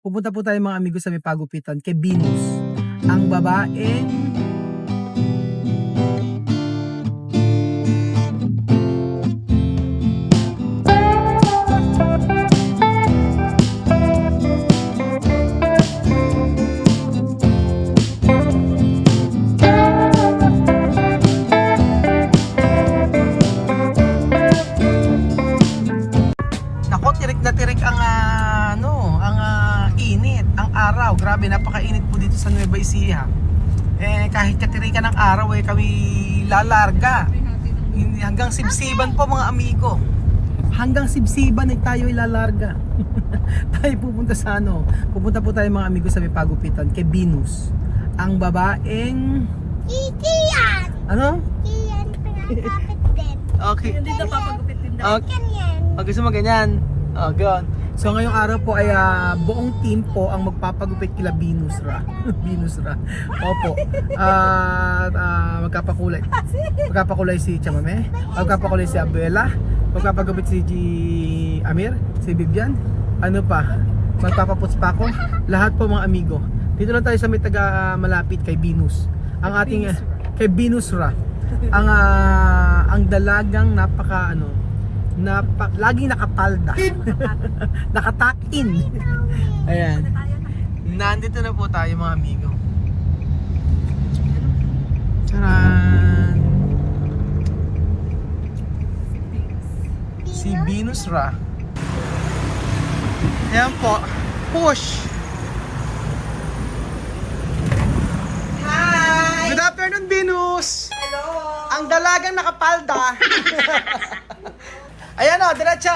Pupunta po tayo mga amigo sa may pagupitan kay Venus, ang babaeng nako, tirik na tirik ang init, ang araw. Grabe, napakainit po dito sa Nueva Ecija. Kahit katirikan ng araw kami lalarga. Hanggang sibsiban po mga amigo. Hanggang sibsiban tayo lalarga. Tayo pupunta sa pupunta po tayo mga amigo sa may pagupitan kay Venus, ang babaeng Iyan! ano? Iyan, pinakapit din. Okay. Hindi na papagupit din daw. Okay. Ganyan. Gusto mo ganyan? Ganyan. So ngayong araw po ay buong team po ang magpapagupit kila Venus Ra. Venus Ra. Opo. At magkapakulay. Magkapakulay si Chamame, magkapakulay si Abuela, magpapagupit si Amir, si Vivian. Ano pa? Magpapaputs pa ako. Lahat po mga amigo. Dito lang tayo sa may taga malapit kay Venus. Ang ating kay Venus Ra. Ang dalagang laging nakapalda. Nakatakin. Ayan. Nandito na po tayo mga amigo. Charan! Si Venus Ra. Ayan po. Push! Hi! Good afternoon, Venus! Hello! Ang dalagang nakapalda. Ayan o, diretso.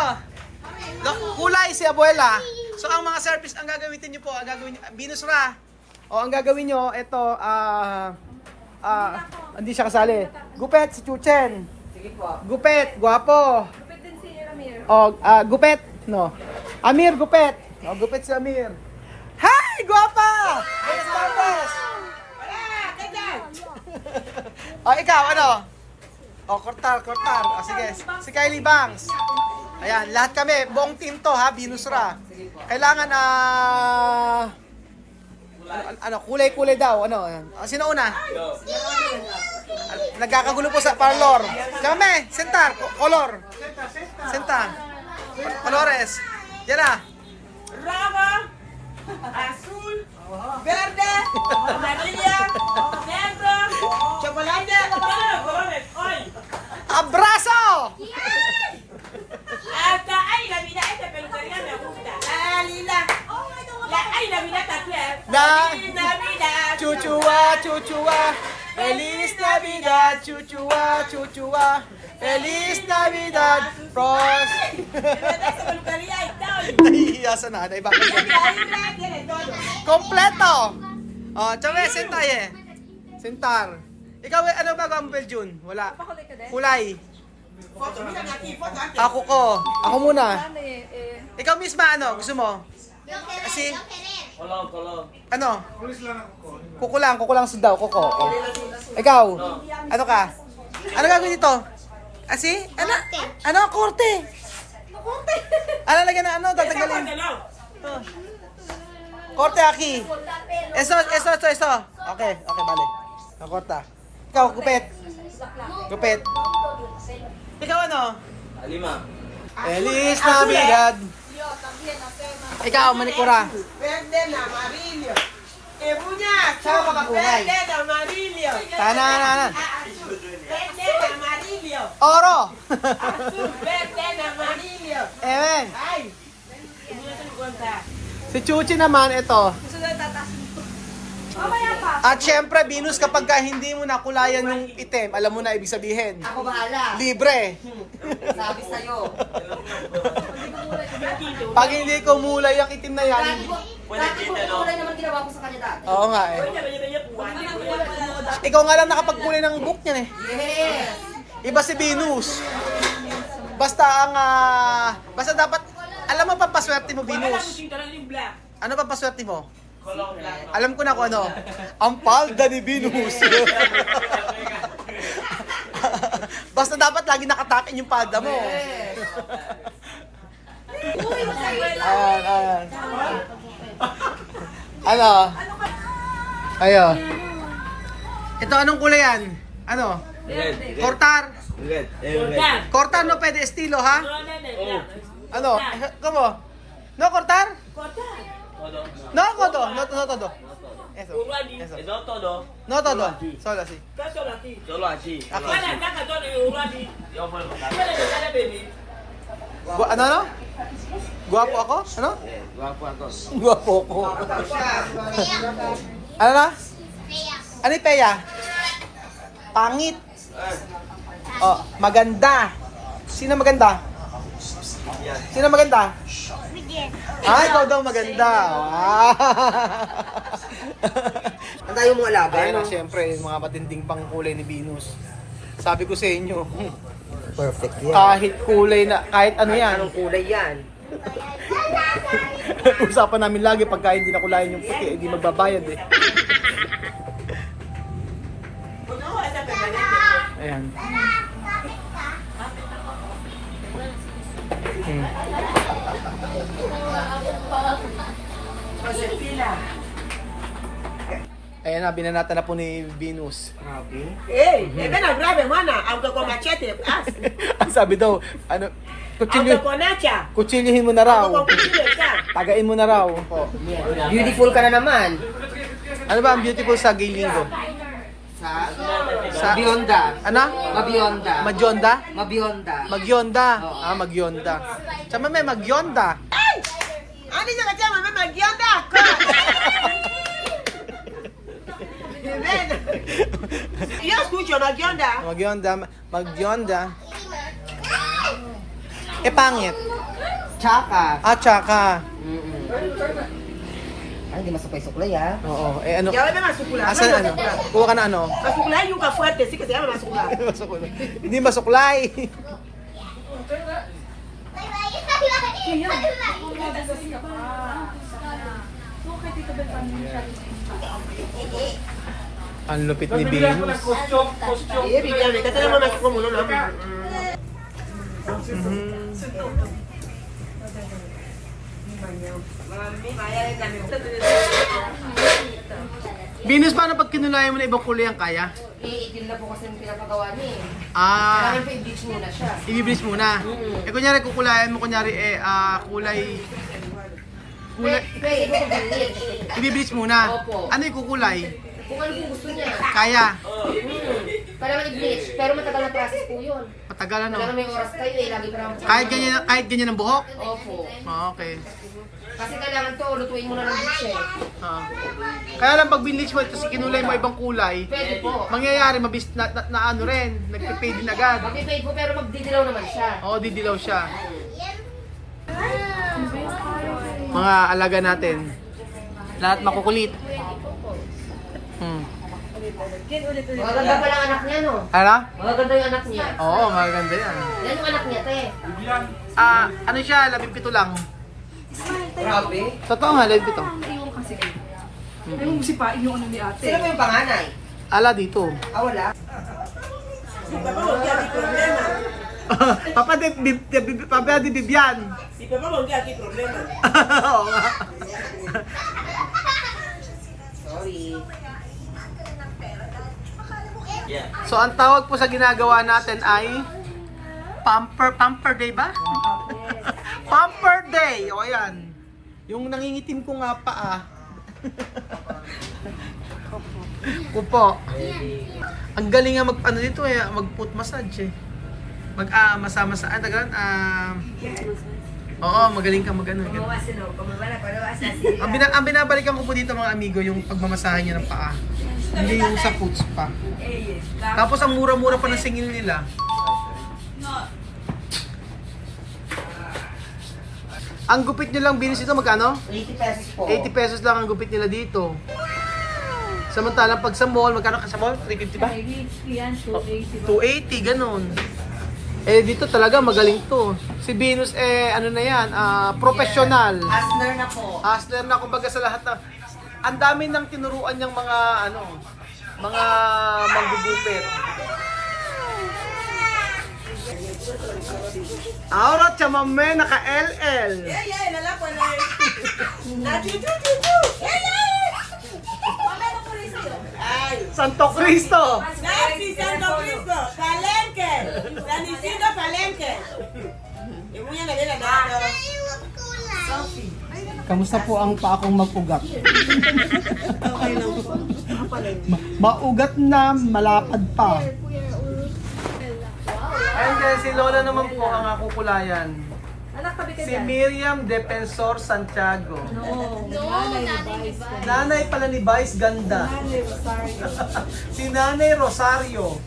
Kulay si Abuela. So ang mga service ang gagamitin niyo po, ang gagawin Venus Ra. O ang gagawin niyo, ito hindi siya kasali. Gupet si Chuchen. Sige po. Gupet, guwapo. Gupit din si Ramir. O gupet, no. Amir, gupet. O gupet si Amir. Hi, guwapa. Buenas tardes. O ikaw, ano? O, kortar. O, sige. Si Kylie Bangs. Ayan, lahat kami. Buong team to, ha? Venus Ra. Kailangan, kulay-kulay daw. Sino una? Nagkakagulo po sa parlor. Kami, sentar. Color. Sentar. Colores. Yan na. Rojo, azul, verde, amarilla, negro, chocolate. Todos los colores, hoy. Abrazo! Hasta, ay, la mira, esta peluquería me gusta. La lila. Ay, la mira tatuada. Feliz Navidad. Chuchua. Feliz Navidad, chuchua. Feliz Navidad, Pros. Esa peluquería está hoy. Nahihiya sa nanay. Bakit ganyan? Tiene todo. Kompleto! Tsawe, sentar. Ikaw, ano ba ang Beljun? Wala. Pakulay ka din? Kulay. Foto, mira aquí, foto antes. Ako muna. Ano Ikaw misma, gusto mo? Kasi, ano? Kuko lang daw, kuko. Oh. Ikaw, ano ka? Ano gagawin dito? Ano? Korte. Ano lagyan na tatanggalin? Korte, Aki. Eso. Okay, balik. Korta. Ikaw, gupit. Ikaw ano? Lima. Feliz Navidad. Ikaw, manikura. Verde, amarillo. Ebuña, Saan ka makakulay? verde, amarillo. Tanan. Azul, verde, amarillo. Oro. Azul, verde, amarillo. Ewen. Ay, hindi na ito contar. Si Chuchi naman, ito. Gusto na tataas mo. Mamaya pa. At syempre, Venus, kapag hindi mo nakulayan yung itim, alam mo na ibig sabihin. Ako bahala. Libre. Sabi sa'yo. Pag hindi kumulay ang itim na yan, Dati ko kulay naman ginawa ko sa kanya dati. oo nga eh. Ikaw nga lang nakapagkulay ng book niyan eh. Yes. Iba si Venus. Basta dapat, alam mo pa paswerte mo, Venus. Ano pa paswerte mo? Alam ko na kung ano. Ang palda ni Venus. Basta dapat lagi nakatakin yung palda mo. Ayan. Ano? Ayo. Ito, anong kulay yan? Ano? Kortar? Kortar no pwede estilo, ha? Ano? Como? No kortar? No kodo, no todo. Eso. Eso. No todo. Solo así. Ako. Ano? Guwapo ako? Ano? Guwapo ako. Ano na? Ano yung peya? Pangit. Oh, maganda. Sino maganda? Sino maganda? Ah, ikaw daw maganda. Wow. Ang tayo mong alaga, Ayan no? na, siyempre, mga matinding pangkulay ni Venus. Sabi ko sa inyo, Perfect yan. kahit kulay na, kahit ano yan. Anong kulay yan? Usapan namin lagi pagka hindi nakulayan yung puti, hindi magbabayad eh. Ayan. Ayan na, binanata na po ni Venus. Ven al grave, mana, aunque con machete, haz. Ang sabi daw, ano, Aunque con hacha, kutsilyohin mo na raw. aunque con cuchillo, está. Tagain mo na raw. Po. Beautiful ka na naman. Ano ba ang beautiful sa gay linggo? Sa Mabionda. Ano? Mabionda. Magyonda? Mabionda. Magyonda. Ah, magyonda. Sama may magyonda. Ano yung kachama, may magyanda ako. Ven. Yo escucho magyanda. Magyonda. Magyonda. Eh, pangit. Tsaka. Ah, tsaka. Ay, hindi masukay-suklay, ha? Oo. Eh, ano? Ya ven masukulay. Asan ano? Kuha ka na ano? Masukulay yung ka-fuerte, sí que se llama masukulay. Masukulay. Hindi masuklay. Ang lupit ni Venus. Eh, Viviane, ¿qué tenemos más como no? Venus, paano pag kinulayan mo na ibang kulay ang kaya? Iitim na po kasi yung pinapagawa niya, eh. Ah, Kailangan pa i-bleach muna siya. i-bleach muna. Eh, kunyari, kukulayan mo, kunyari, kulay... Pwede mo i-bleach. I-bleach muna. Opo. Ano yung kukulay? Kung ano po gusto niya. Kaya. Kailangan i-bleach. Pero matagal na process po yun. Matagal ano. Kailangan may oras kayo, eh. Lagi pa naman. Kahit ganyan ang buhok? Opo. Ah, okay. Kasi kailangan to, lutuin mo na ng bleach, eh. Ah. Kaya lang pag binleach mo ito, kinulay mo ibang kulay, Pwede po. mangyayari na ano rin, nagpe-fade din agad. Mag-fade po, pero magdidilaw naman siya. Oo, didilaw siya. Mga alaga natin. Lahat makukulit. Magaganda pa lang anak niya, no? Ano? Magaganda yung anak niya. Oo, maganda yan. Yan yung anak niya, te. Ah, ano siya, 17 lang. Grabe. Totoo nga, 17. Iwan kasi. Ayaw mo sipain yung ano ni ate. Sino ba yung panganay? Ala dito. Ah, wala. Si papá voltea aquí problema. Papa de Bibian. Si papá voltea aquí problema. Oo nga. Sorry. So ang tawag po sa ginagawa natin ay Pamper Day ba? Pamper Day! O ayan. Yung nangingitim ko nga pa Kupo. Ang galing nga ano dito eh, mag foot massage eh. Masa-masa, tagalan, oo, magaling ka mag-ano. Ang binabalikan ko po dito mga amigo, yung pagmamasahe niya ng paa. Hindi yung sa foot spa. Tapos ang mura-mura pa ng singil nila. Ang gupit nyo lang, Venus, ito magkano? 80 pesos po. 80 pesos lang ang gupit nila dito. Samantalang pag sa mall, magkano ka sa mall? 350 ba? Yan, 280. 280, ganun. Eh, dito talaga magaling to. Si Venus, ano na yan, professional. Asner na po. Hustler na, kumbaga sa lahat na, ang dami nang tinuruan niyang mga, mga manggugupit. Ahora, chamame, naka-LL. La la, pues la. La chu chu chu chu. Santo Cristo. Nasi Santo Cristo, Palenque. San Isidro Palenque. Ibunya na nila dito. Iwag kulay. Kamusta po ang pa akong mag-ugat? Okay lang po. Maugat na, malapad pa. Ayun guys, si Lola naman po ang aking kulayan. Anak, tabi ka Si dyan. Miriam Defensor Santiago. No, Nanay pala ni Vice Ganda. Si Nanay Rosario.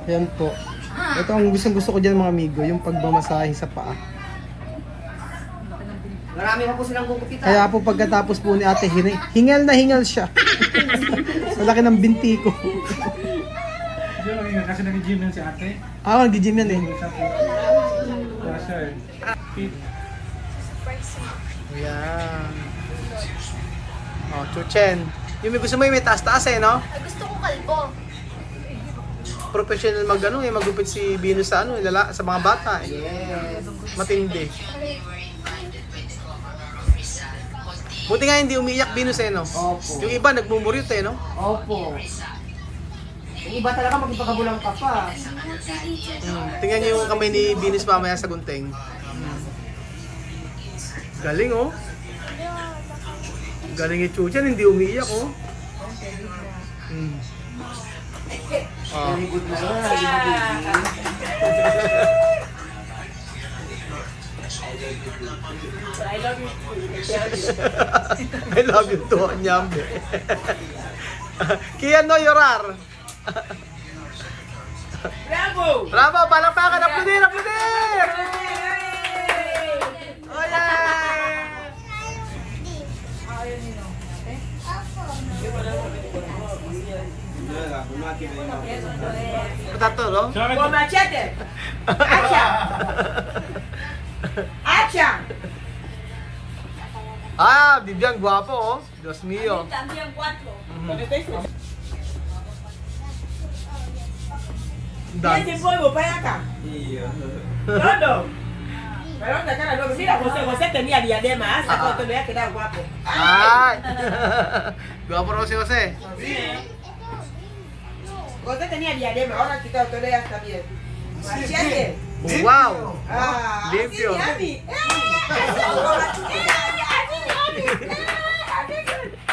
Ayan po. Ito ang gusto ko dyan mga amigo, yung pagbamasahe sa paa. Marami pa po silang gugupitan. Kaya po pagkatapos po ni ate, hingal na hingal siya. Sa laki ng binti ko. Kasi nag-gym yan si ate. Nag-gym yan eh. Wala siya eh. Ayan. Oh, Chuchen. Yung may gusto mo yung may taas-taas eh, no? Ay, gusto ko kalbo. Professional magupit si Venus sa sa mga bata eh. Yes. Matindi. Buti nga hindi umiiyak Venus eh, no? Opo. Yung iba nagmumuryot eh, no? Opo. Yung iba talaga magpapagabulang ka pa. Tingnan niyo yung kamay ni Venus mamaya sa gunting. Galing oh. Galing ni Chuchen, hindi umiiyak oh. Oh. Very good na yan. I love you too, Nyambe. Kian no yorar. Bravo! Bravo, palakpakan, apludir, apludir! Oh yeah! Patato, no? Con machete. Acha. Acha. Ah, Vivian, guwapo oh. Dios mio. También cuatro. Dance. ¿Quién polvo para acá? Todo. Pero anda cara no, mira, José tenía diadema, hasta cuando le había quedado guapo. Ay! Guwapo raw si Jose. José tenía diadema, ahora ha quitado todo ya está bien. Machete. Wow! Ah, Limpio. así, Yami.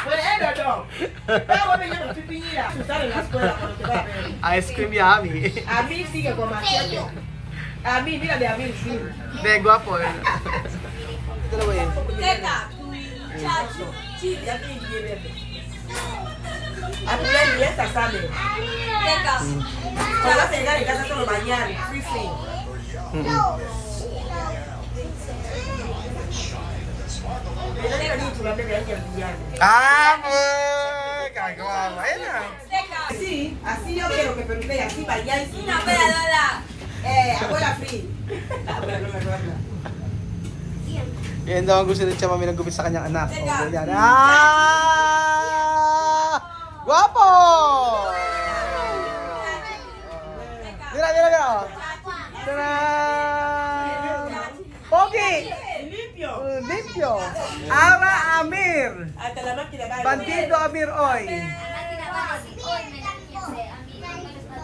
Bueno, no. Pero bueno, yo no estoy piñera. Usar en la escuela cuando te va a ver. Ice cream yummy. A mí sigue con machete. A mí, mírale a mí, sí. Hindi, guwapo eh. Ito na ba yun? Ya te llevé. A tu ley esta sale. Cuando vas a llegar en casa solo bañar. Sí, sí. Pero no era ni chulame de alguien brillar. Ah, boy! Kagawa mo. Ayun na. Así yo quiero que permite así bañar y sin. Abuela free. Abuela no me acuerdo. Yan daw ang gusto ni Tia Mami nagupit sa kanyang anak. O, ganyan. Ah! Guwapo! Dira, dira, dira. Tara! Pogi! Limpio. Limpyo! Ara Amir! Hasta la máquina va. Bandido Amir Oy!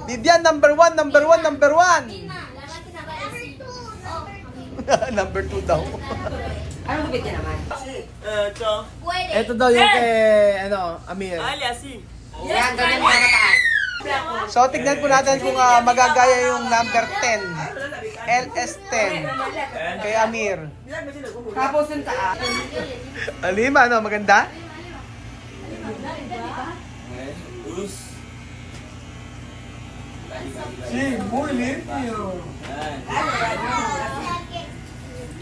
Vivian, number one, number one, number one! Number 2 daw. Anong gupit niya naman? Ito. Ito daw yung kay, Amir. Dale así. Yan, ganyan mga mataas. So, tignan po natin kung magagaya yung number 10. LS10. Kay Amir. Tapos yung taas. Alima, maganda? Sí, muy limpio.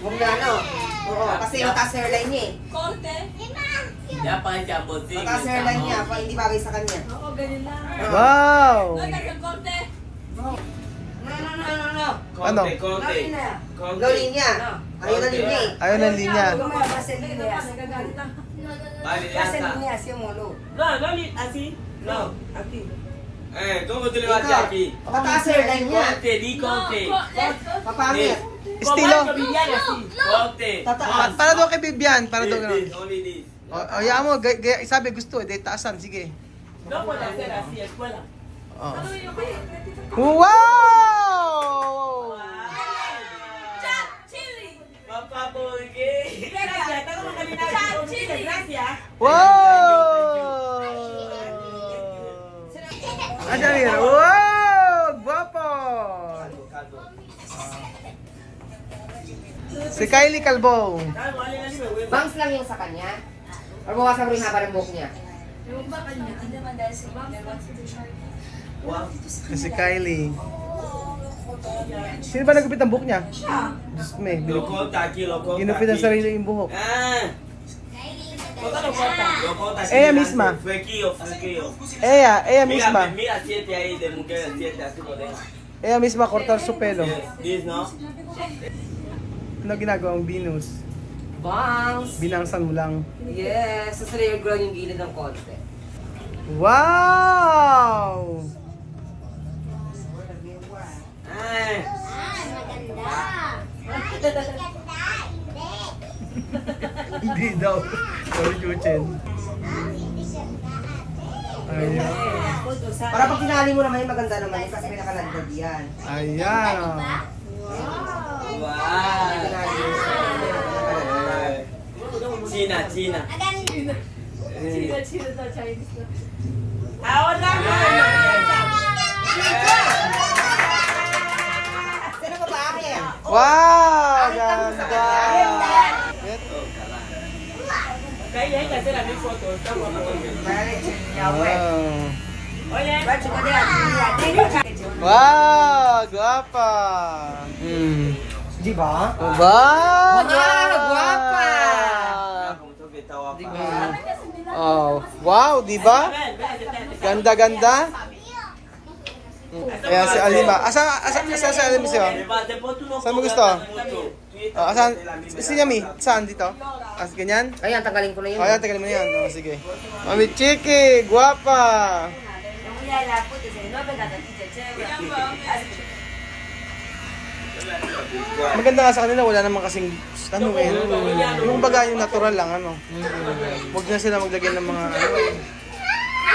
Huwag na ano. Oo, kasi mataas hairline niya eh. Ya para el Mataas hairline niya, pa hindi bagay sa kanya. Wow! No. Ano? Low linya. Ayaw na linya eh. Ayaw ng linya. No, no, así. No, aquí. ¿Cómo te le vas a aquí? Mataas hairline niya. Conte, di conte. Papangit. Estilo. Como Vivian así. Conte. Tataas. Para daw kay Bibian, para daw This, gano'n. this, only this. O, hayaan mo, sabi gusto, taasan, sige. No puede hacer así, escuela. Oh. Wow! Papá, ¿por qué? Gracias, está como caminando. Gracias. Wow! Ayan yun. Wow! Guwapo! Si Kylie Calvo. Bangs lang yung sa kanya. Or bawasan mo rin haba ng buhok niya. Si Kylie. Sino ba nagupit ang buhok niya? Diyos me. Lo corta aquí, lo corta Ginupit ang aquí. sarili yung buhok. Ah, lo corta aquí. Ella misma. Flequillo, flequillo. Ella Mira, misma. mira 7 ahí de mujeres, 7 así lo deja. Ella misma cortar su pelo. This, ¿no? Ano ginagawa ang Venus? Bangs! Binangsan mo lang. Yes! Sa layer grown yung gilid ng konti. Wow! Ay, Hindi daw. Sorry, Chuchen. Ayan. Para pag tinali mo naman yung maganda naman yun kasi may nakalagdag yan. Ayan. Oh. wow. Tinali mo siya. China, China. Ahora Sino ba ba akin? Wow! Ganda! Ahí hay que hacer la misma foto. Está guapo. Wow! Oye, Wow! Guwapa! Di ba? Wow! Guwapa! Como tú que está guapa. Oh, wow, di ba? ven, ven. Ganda-ganda. Ayan si Alima. Asa si Alima siya? Después tú no Saan mo cobras gusto? mucho. Oh, asan? Si Yami, saan dito? As ganyan? Ayan, tanggalin ko na yun. Oh, ayan, tagal mo na yan. Oh, sige. Mami Chiki, guwapa! Maganda nga sa kanila, wala naman kasing ano eh. Yung baga yung natural lang ano. Huwag na sila maglagay ng mga ano,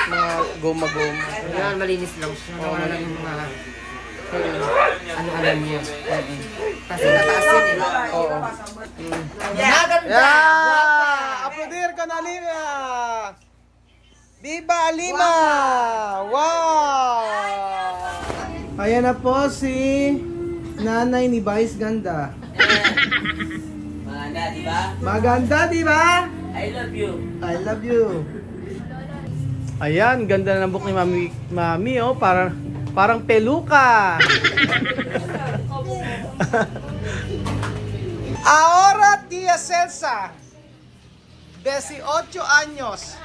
mga goma-goma. Ayan, malinis lang siya. Wala lang yung mga ano-ano niya. Kasi tataas yun eh. Oo. Maganda! Guwapa! Aplaudir ka na, Alima! Viva Alima! Wow! Ayan na po si nanay ni Vice Ganda. Maganda, di ba? Maganda, di ba? I love you. I love you. Ayan, ganda na ng buhok ni Mami, oh, parang peluka. Ahora Tia Celsa, 18 años.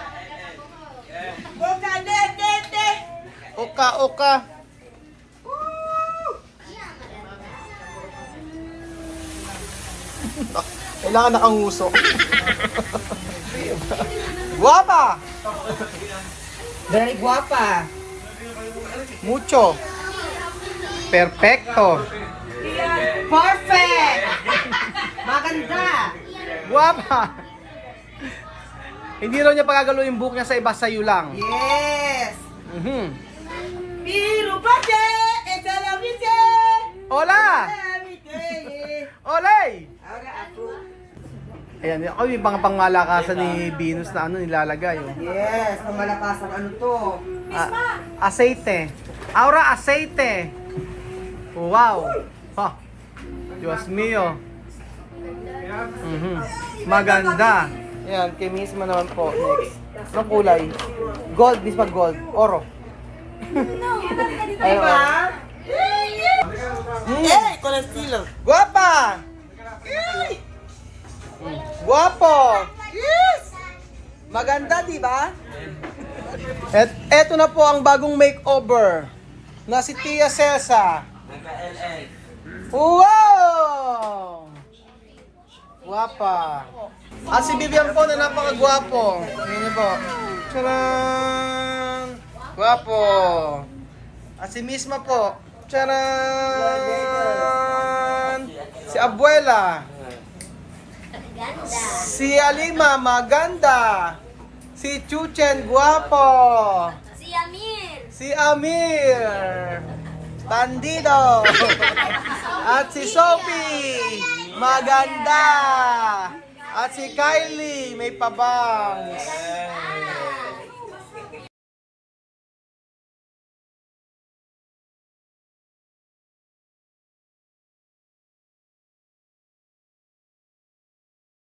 Boca, de. Oka. Kailangan nakanguso. Guapa! Very guwapa! Mucho. Perfecto. Perfect! Maganda! Guapa! Hindi raw niya pagagalo yung buhok niya sa iba, sa'yo lang. Yes! Mhm. Pirupate, esta la viste. Hola! Olay! Ahora approve. Ayan, ako yung pangmalakasan ni Venus na ano nilalagay. Oh. Yes! Ang malakas ang ano to. Aceite. Aura aceite. Wow. Ha. Diyos mio. Mhm. Maganda. Ayan, kay mismo naman po. Next. Anong kulay? Gold, mismo gold. Oro. Ayun. Con estilo. Guapa! Guapo! Maganda, di ba? Eto na po ang bagong makeover na si Tia Celsa. Naka-LL. Wow! Guapa. At si Vivian po na napakagwapo. Tingnan niyo po. Tcharan! Guwapo. At si Misma po. Tcharan! Si Abuela. Si Alima, maganda. Si Chuchen, guwapo. Si Amir. Bandido. At si Sophie. Maganda. At si Kylie. May pabangs.